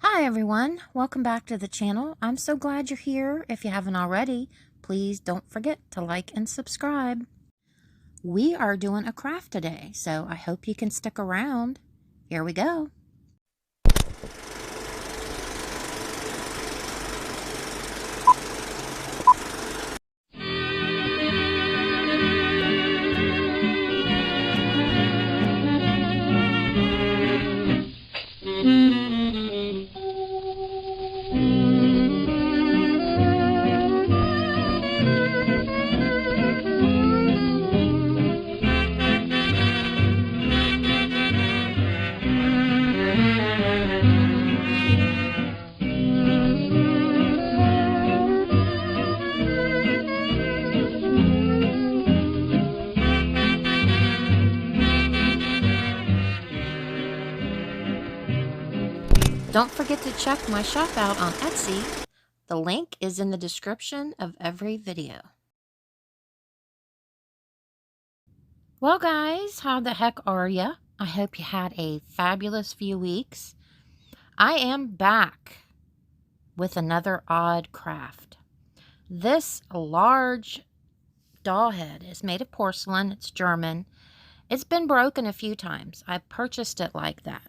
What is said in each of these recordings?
Hi everyone, welcome back to the channel. I'm so glad you're here. If you haven't already, please don't forget to like and subscribe. We are doing a craft today, so I hope you can stick around. Here we go. Don't forget to check my shop out on Etsy. The link is in the description of every video. Well guys, how the heck are ya? I hope you had a fabulous few weeks. I am back with another odd craft. This large doll head is made of porcelain. It's German. It's been broken a few times. I purchased it like that.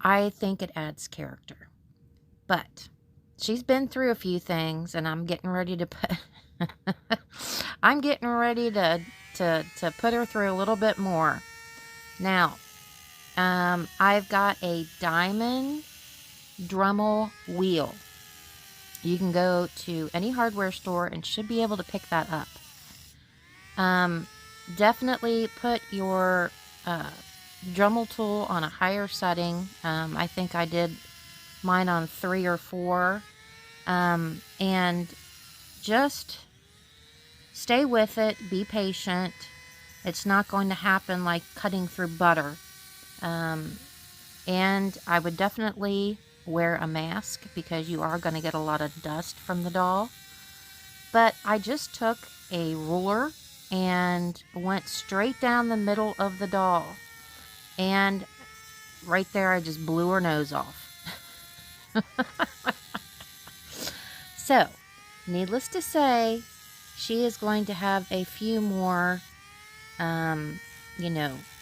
I think it adds character. But she's been through a few things, and I'm getting ready to put I'm getting ready to put her through a little bit more. Now, I've got a diamond Dremel wheel. You can go to any hardware store and should be able to pick that up. Definitely put your Dremel tool on a higher setting. I think I did mine on 3 or 4. And just stay with it. Be patient. It's not going to happen like cutting through butter. And I would definitely wear a mask because you are going to get a lot of dust from the doll. But I just took a ruler and went straight down the middle of the doll. And right there, I just blew her nose off. So, needless to say, she is going to have a few more,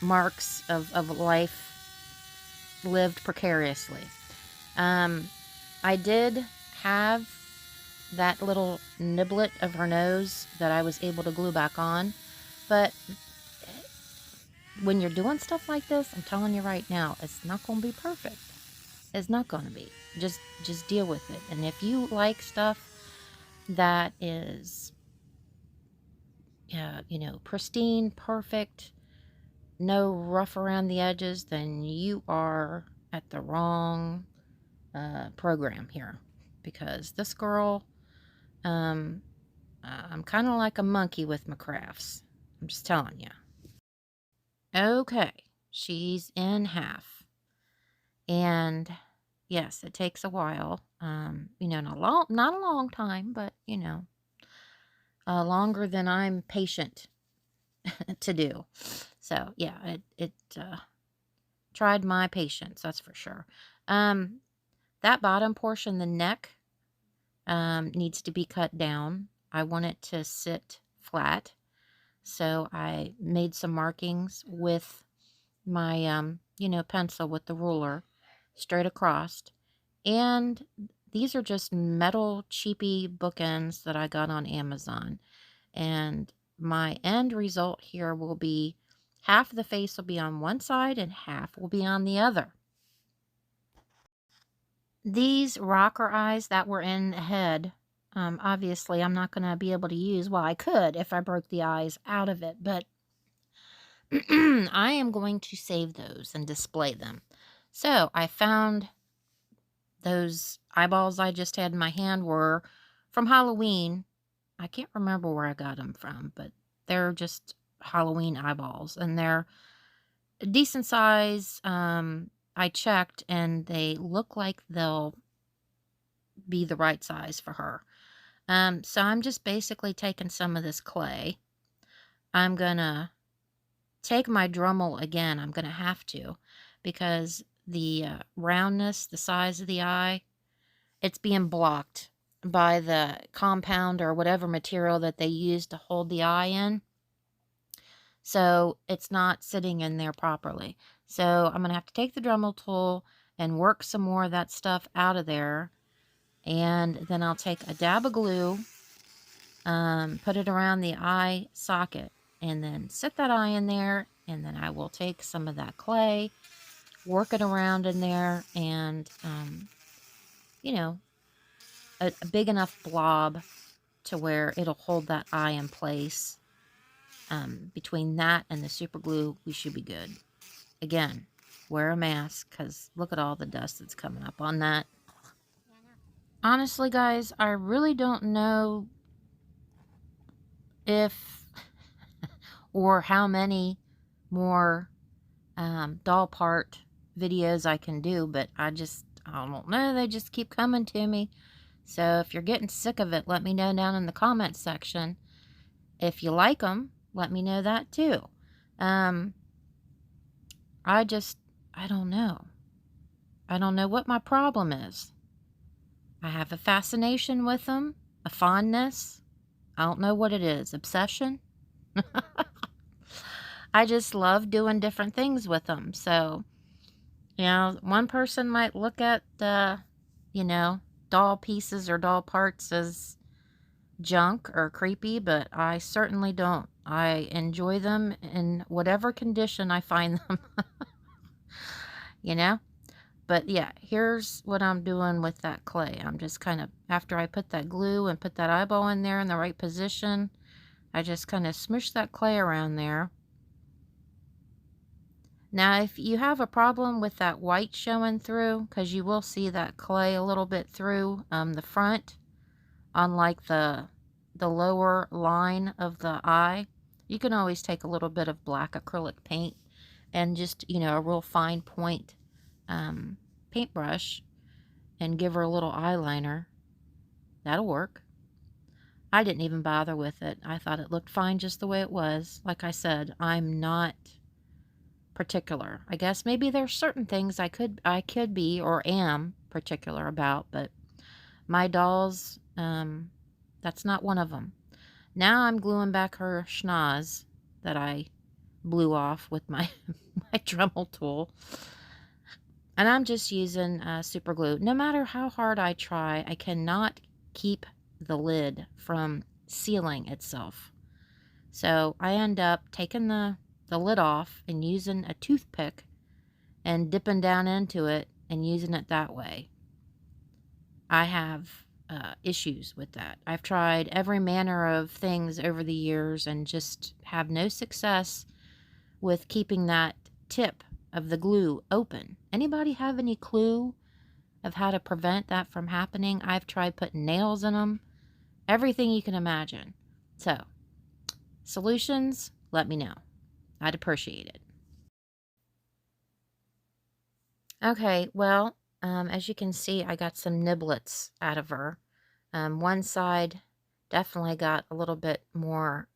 marks of life lived precariously. I did have that little niblet of her nose that I was able to glue back on, but when you're doing stuff like this, I'm telling you right now, it's not going to be perfect. It's not going to be. Just deal with it. And if you like stuff that is, pristine, perfect, no rough around the edges, then you are at the wrong program here. Because this girl, I'm kind of like a monkey with my crafts. I'm just telling you. Okay, she's in half. And yes, it takes a while. Not a long time, but longer than I'm patient to do. So yeah, it tried my patience, that's for sure. That bottom portion, the neck, needs to be cut down. I want it to sit flat. So I made some markings with my, pencil with the ruler straight across. And these are just metal cheapy bookends that I got on Amazon. And my end result here will be half the face will be on one side and half will be on the other. These rocker eyes that were in the head, obviously I'm not going to be able to use. Well, I could if I broke the eyes out of it, but I am going to save those and display them. So I found those eyeballs I just had in my hand were from Halloween. I can't remember where I got them from, but they're just Halloween eyeballs, and they're a decent size. I checked, and they look like they'll be the right size for her. So I'm just basically taking some of this clay. I'm gonna take my Dremel again. I'm gonna have to, because roundness, the size of the eye, it's being blocked by the compound or whatever material that they use to hold the eye in. So it's not sitting in there properly. So I'm going to have to take the Dremel tool and work some more of that stuff out of there. And then I'll take a dab of glue, put it around the eye socket, and then set that eye in there. And then I will take some of that clay, work it around in there, and, you know, a big enough blob to where it'll hold that eye in place. Between that and the super glue, we should be good. Again, wear a mask, because look at all the dust that's coming up on that. Honestly, guys, I really don't know if or how many more doll part videos I can do, but I don't know. They just keep coming to me. So if you're getting sick of it, let me know down in the comments section. If you like them, let me know that too. I don't know. I don't know what my problem is. I have a fascination with them, a fondness. I don't know what it is. Obsession? I just love doing different things with them. So, one person might look at doll pieces or doll parts as junk or creepy, but I certainly don't. I enjoy them in whatever condition I find them. But yeah, here's what I'm doing with that clay. I'm just kind of, after I put that glue and put that eyeball in there in the right position, I just kind of smush that clay around there. Now, if you have a problem with that white showing through, because you will see that clay a little bit through the front, on like the lower line of the eye, you can always take a little bit of black acrylic paint and just, a real fine point paintbrush and give her a little eyeliner. That'll work. I didn't even bother with it. I thought it looked fine just the way it was. Like I said, I'm not particular. I guess maybe there's certain things I could be or am particular about, but my dolls, that's not one of them. Now I'm gluing back her schnoz that I blew off with my Dremel tool. And I'm just using super glue. No matter how hard I try, I cannot keep the lid from sealing itself. So I end up taking the lid off and using a toothpick and dipping down into it and using it that way. I have issues with that. I've tried every manner of things over the years and just have no success with keeping that tip of the glue open. Anybody have any clue of how to prevent that from happening? I've tried putting nails in them, everything you can imagine. So, solutions, let me know. I'd appreciate it. Okay, well, as you can see, I got some niblets out of her. One side definitely got a little bit more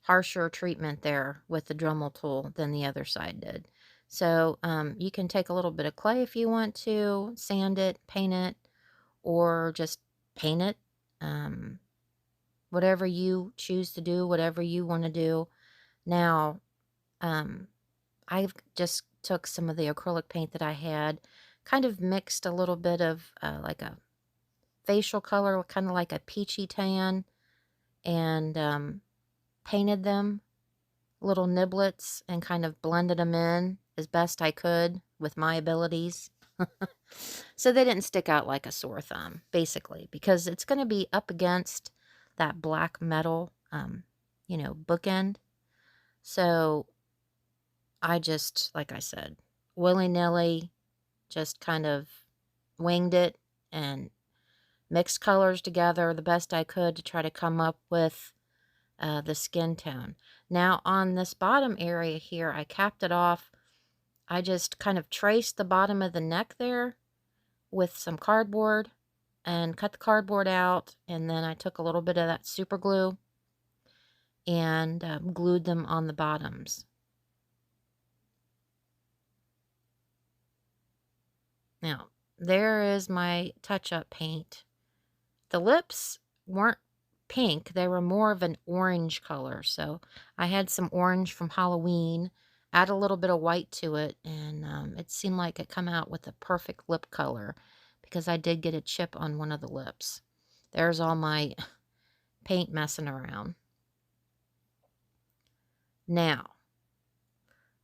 harsher treatment there with the Dremel tool than the other side did. So you can take a little bit of clay if you want to, sand it, paint it, or just paint it. Whatever you choose to do, whatever you want to do. Now, I've just took some of the acrylic paint that I had, kind of mixed a little bit of like a facial color, kind of like a peachy tan, and painted them little niblets and kind of blended them in as best I could with my abilities. So they didn't stick out like a sore thumb, basically, because it's going to be up against that black metal, bookend. So I just, like I said, willy-nilly just kind of winged it and mixed colors together the best I could to try to come up with the skin tone. Now on this bottom area here, I capped it off. I just kind of traced the bottom of the neck there with some cardboard and cut the cardboard out, and then I took a little bit of that super glue and glued them on the bottoms. Now, there is my touch-up paint. The lips weren't pink. They were more of an orange color. So I had some orange from Halloween, add a little bit of white to it, and it seemed like it come out with a perfect lip color because I did get a chip on one of the lips. There's all my paint messing around. Now,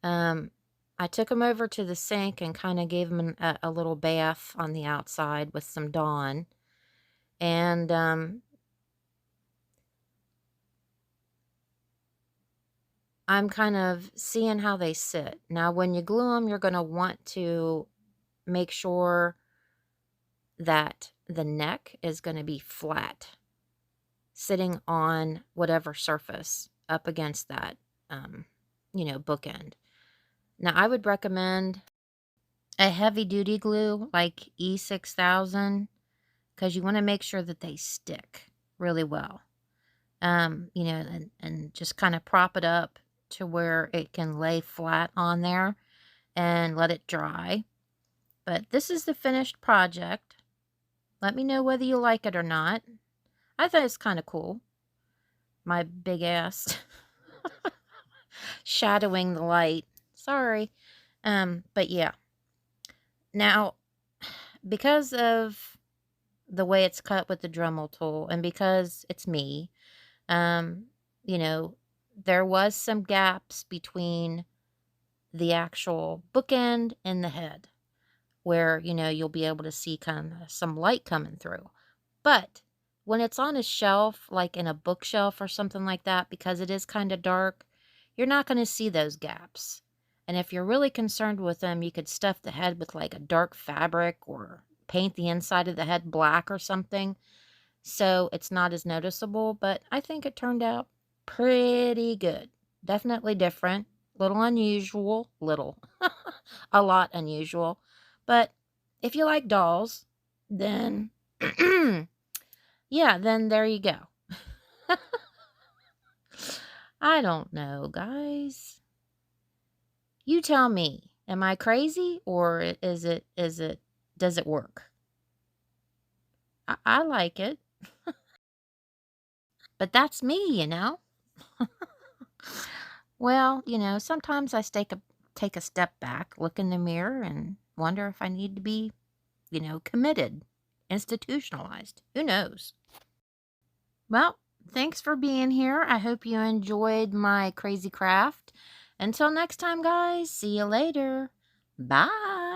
I took them over to the sink and kind of gave them a little bath on the outside with some Dawn. And I'm kind of seeing how they sit. Now, when you glue them, you're going to want to make sure that the neck is going to be flat, sitting on whatever surface up against that, bookend. Now, I would recommend a heavy-duty glue like E6000 because you want to make sure that they stick really well. And just kind of prop it up to where it can lay flat on there and let it dry. But this is the finished project. Let me know whether you like it or not. I thought it's kind of cool. My big ass shadowing the light. Sorry. But yeah. Now, because of the way it's cut with the Dremel tool and because it's me, there was some gaps between the actual bookend and the head where, you'll be able to see kind of some light coming through. But when it's on a shelf, like in a bookshelf or something like that, because it is kind of dark, you're not going to see those gaps. And if you're really concerned with them, you could stuff the head with like a dark fabric or paint the inside of the head black or something. So it's not as noticeable, but I think it turned out pretty good. Definitely different. Little unusual. Little. A lot unusual. But if you like dolls, then yeah, then there you go. I don't know, guys. You tell me. Am I crazy or does it work? I like it. But that's me. Well, sometimes I take a step back, look in the mirror, and wonder if I need to be, committed, institutionalized. Who knows? Well, thanks for being here. I hope you enjoyed my crazy craft. Until next time, guys, see you later. Bye.